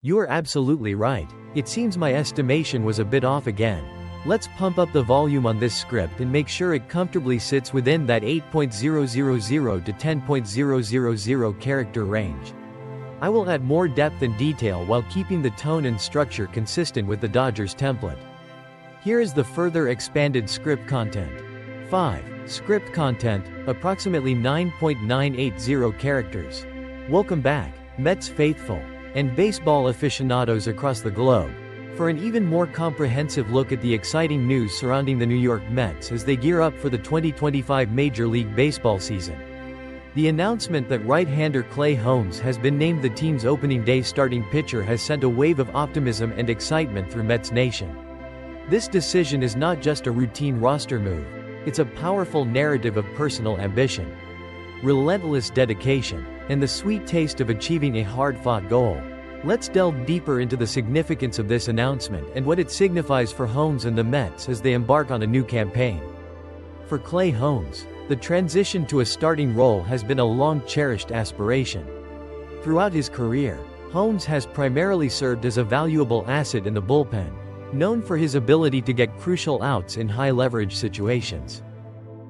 You are absolutely right. It seems my estimation was a bit off again. Let's pump up the volume on this script and make sure it comfortably sits within that 8.000 to 10.000 character range. I will add more depth and detail while keeping the tone and structure consistent with the Dodgers template. Here is the further expanded script content. 5. Script content, approximately 9.980 characters. Welcome back, Mets faithful, and baseball aficionados across the globe, for an even more comprehensive look at the exciting news surrounding the New York Mets as they gear up for the 2025 Major League Baseball season. The announcement that right-hander Clay Holmes has been named the team's opening day starting pitcher has sent a wave of optimism and excitement through Mets Nation. This decision is not just a routine roster move, it's a powerful narrative of personal ambition, relentless dedication, and the sweet taste of achieving a hard-fought goal. Let's delve deeper into the significance of this announcement and what it signifies for Holmes and the Mets as they embark on a new campaign. For Clay Holmes, the transition to a starting role has been a long-cherished aspiration. Throughout his career, Holmes has primarily served as a valuable asset in the bullpen, known for his ability to get crucial outs in high-leverage situations.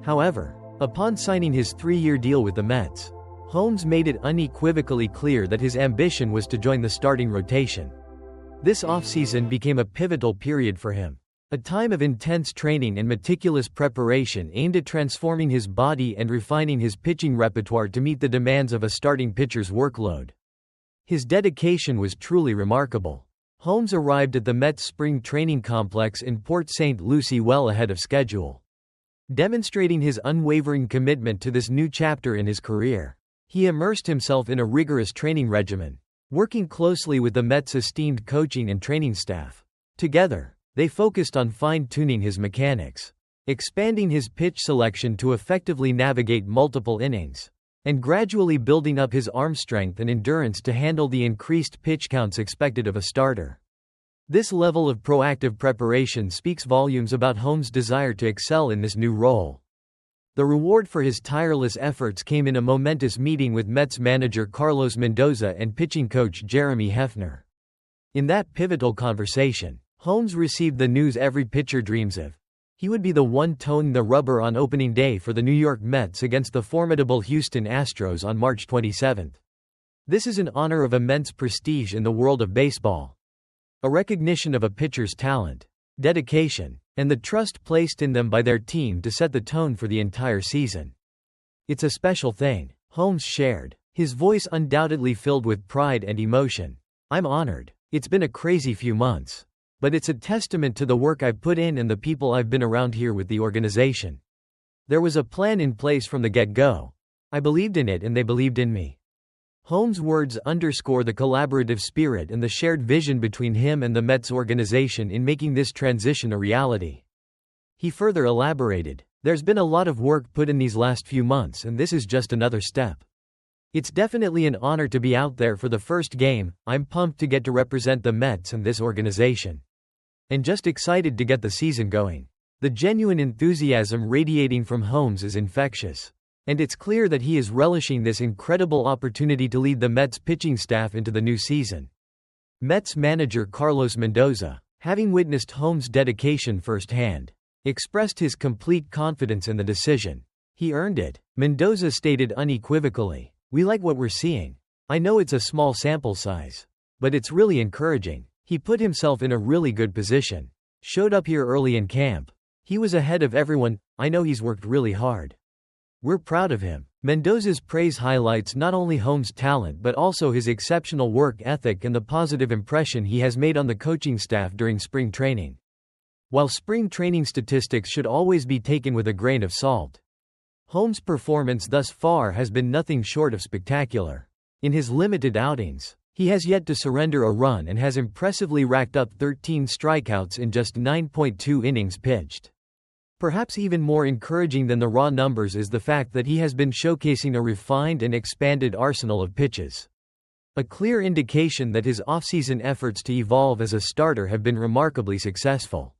However, upon signing his 3-year deal with the Mets, Holmes made it unequivocally clear that his ambition was to join the starting rotation. This offseason became a pivotal period for him, a time of intense training and meticulous preparation aimed at transforming his body and refining his pitching repertoire to meet the demands of a starting pitcher's workload. His dedication was truly remarkable. Holmes arrived at the Mets spring training complex in Port St. Lucie well ahead of schedule. Demonstrating his unwavering commitment to this new chapter in his career, he immersed himself in a rigorous training regimen, working closely with the Mets' esteemed coaching and training staff. Together, they focused on fine-tuning his mechanics, expanding his pitch selection to effectively navigate multiple innings, and gradually building up his arm strength and endurance to handle the increased pitch counts expected of a starter. This level of proactive preparation speaks volumes about Holmes' desire to excel in this new role. The reward for his tireless efforts came in a momentous meeting with Mets manager Carlos Mendoza and pitching coach Jeremy Hefner. In that pivotal conversation, Holmes received the news every pitcher dreams of. He would be the one toeing the rubber on opening day for the New York Mets against the formidable Houston Astros on March 27. This is an honor of immense prestige in the world of baseball, a recognition of a pitcher's talent, dedication, and the trust placed in them by their team to set the tone for the entire season. It's a special thing, Holmes shared, his voice undoubtedly filled with pride and emotion. I'm honored. It's been a crazy few months, but it's a testament to the work I've put in and the people I've been around here with the organization. There was a plan in place from the get-go. I believed in it and they believed in me. Holmes' words underscore the collaborative spirit and the shared vision between him and the Mets organization in making this transition a reality. He further elaborated, "There's been a lot of work put in these last few months and this is just another step. It's definitely an honor to be out there for the first game. I'm pumped to get to represent the Mets and this organization. And just excited to get the season going." The genuine enthusiasm radiating from Holmes is infectious. And it's clear that he is relishing this incredible opportunity to lead the Mets pitching staff into the new season. Mets manager Carlos Mendoza, having witnessed Holmes' dedication firsthand, expressed his complete confidence in the decision. He earned it, Mendoza stated unequivocally. "We like what we're seeing. I know it's a small sample size, but it's really encouraging. He put himself in a really good position. Showed up here early in camp. He was ahead of everyone. I know he's worked really hard. We're proud of him." Mendoza's praise highlights not only Holmes' talent but also his exceptional work ethic and the positive impression he has made on the coaching staff during spring training. While spring training statistics should always be taken with a grain of salt, Holmes' performance thus far has been nothing short of spectacular. In his limited outings, he has yet to surrender a run and has impressively racked up 13 strikeouts in just 9.2 innings pitched. Perhaps even more encouraging than the raw numbers is the fact that he has been showcasing a refined and expanded arsenal of pitches. A clear indication that his offseason efforts to evolve as a starter have been remarkably successful.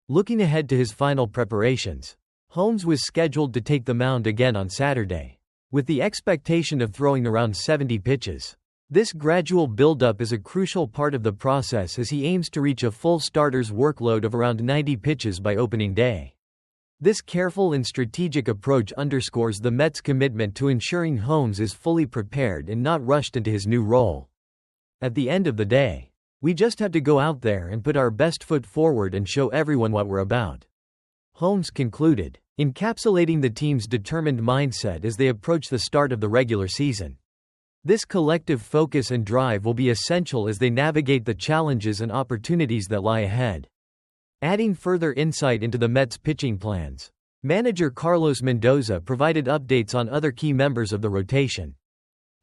Looking ahead to his final preparations, Holmes was scheduled to take the mound again on Saturday, with the expectation of throwing around 70 pitches. This gradual buildup is a crucial part of the process as he aims to reach a full starter's workload of around 90 pitches by opening day. This careful and strategic approach underscores the Mets' commitment to ensuring Holmes is fully prepared and not rushed into his new role. At the end of the day, we just have to go out there and put our best foot forward and show everyone what we're about," Holmes concluded, encapsulating the team's determined mindset as they approach the start of the regular season. This collective focus and drive will be essential as they navigate the challenges and opportunities that lie ahead. Adding further insight into the Mets' pitching plans, manager Carlos Mendoza provided updates on other key members of the rotation.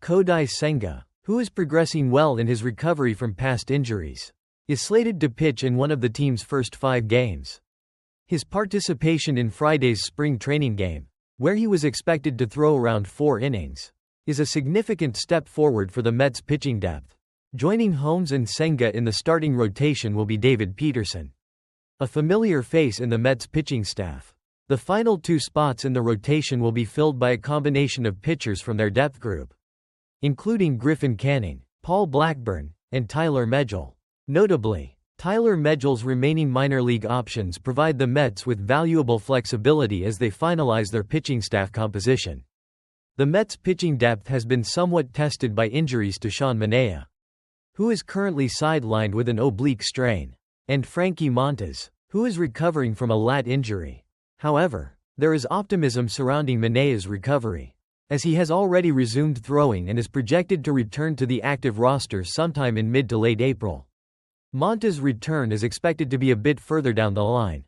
Kodai Senga, who is progressing well in his recovery from past injuries, is slated to pitch in one of the team's first 5 games. His participation in Friday's spring training game, where he was expected to throw around 4 innings, is a significant step forward for the Mets' pitching depth. Joining Holmes and Senga in the starting rotation will be Peterson, a familiar face in the Mets' pitching staff. The final 2 spots in the rotation will be filled by a combination of pitchers from their depth group, including Griffin Canning, Paul Blackburn, and Tyler Megill. Notably, Tyler Megill's remaining minor league options provide the Mets with valuable flexibility as they finalize their pitching staff composition. The Mets' pitching depth has been somewhat tested by injuries to Sean Manaea, who is currently sidelined with an oblique strain, and Frankie Montas, who is recovering from a lat injury. However, there is optimism surrounding Manaea's recovery, as he has already resumed throwing and is projected to return to the active roster sometime in mid to late April. Montas' return is expected to be a bit further down the line,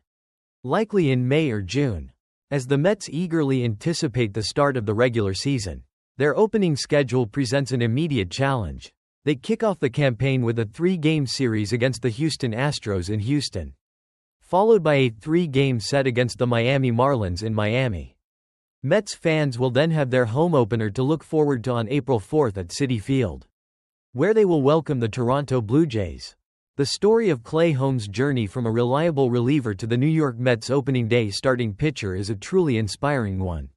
likely in May or June. As the Mets eagerly anticipate the start of the regular season, their opening schedule presents an immediate challenge. They kick off the campaign with a 3-game series against the Houston Astros in Houston, followed by a 3-game set against the Miami Marlins in Miami. Mets fans will then have their home opener to look forward to on April 4 at Citi Field, where they will welcome the Toronto Blue Jays. The story of Clay Holmes' journey from a reliable reliever to the New York Mets' opening day starting pitcher is a truly inspiring one.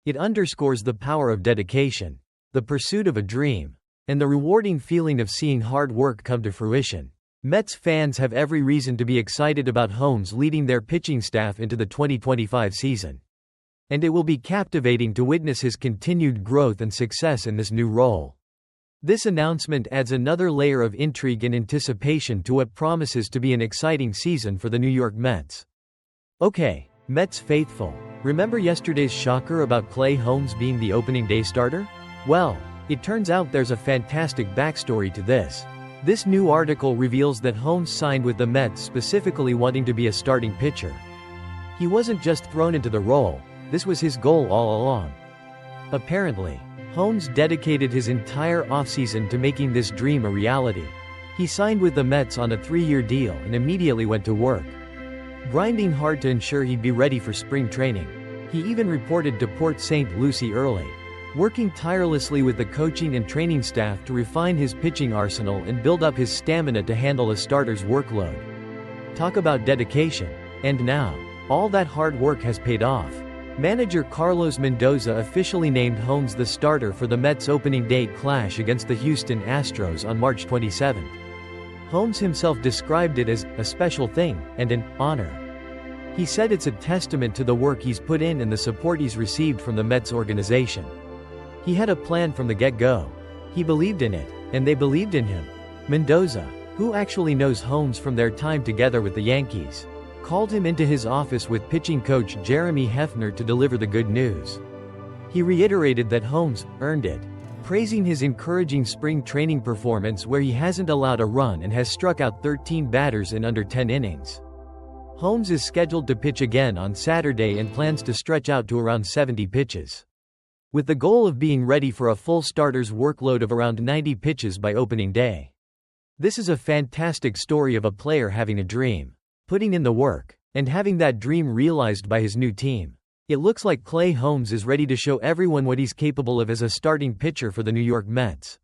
It underscores the power of dedication, the pursuit of a dream, and the rewarding feeling of seeing hard work come to fruition. Mets fans have every reason to be excited about Holmes leading their pitching staff into the 2025 season, and it will be captivating to witness his continued growth and success in this new role. This announcement adds another layer of intrigue and anticipation to what promises to be an exciting season for the New York Mets. Okay, Mets faithful, remember yesterday's shocker about Clay Holmes being the opening day starter? Well, it turns out there's a fantastic backstory to this. This new article reveals that Holmes signed with the Mets specifically wanting to be a starting pitcher. He wasn't just thrown into the role, this was his goal all along. Apparently, Holmes dedicated his entire offseason to making this dream a reality. He signed with the Mets on a 3-year deal and immediately went to work, grinding hard to ensure he'd be ready for spring training. He even reported to Port St. Lucie early, working tirelessly with the coaching and training staff to refine his pitching arsenal and build up his stamina to handle a starter's workload. Talk about dedication. And now, all that hard work has paid off. Manager Carlos Mendoza officially named Holmes the starter for the Mets' opening day clash against the Houston Astros on March 27. Holmes himself described it as a special thing and an honor. He said it's a testament to the work he's put in and the support he's received from the Mets organization. He had a plan from the get-go. He believed in it, and they believed in him. Mendoza, who actually knows Holmes from their time together with the Yankees, called him into his office with pitching coach Jeremy Hefner to deliver the good news. He reiterated that Holmes earned it, praising his encouraging spring training performance where he hasn't allowed a run and has struck out 13 batters in under 10 innings. Holmes is scheduled to pitch again on Saturday and plans to stretch out to around 70 pitches, with the goal of being ready for a full starter's workload of around 90 pitches by opening day. This is a fantastic story of a player having a dream, putting in the work, and having that dream realized by his new team. It looks like Clay Holmes is ready to show everyone what he's capable of as a starting pitcher for the New York Mets.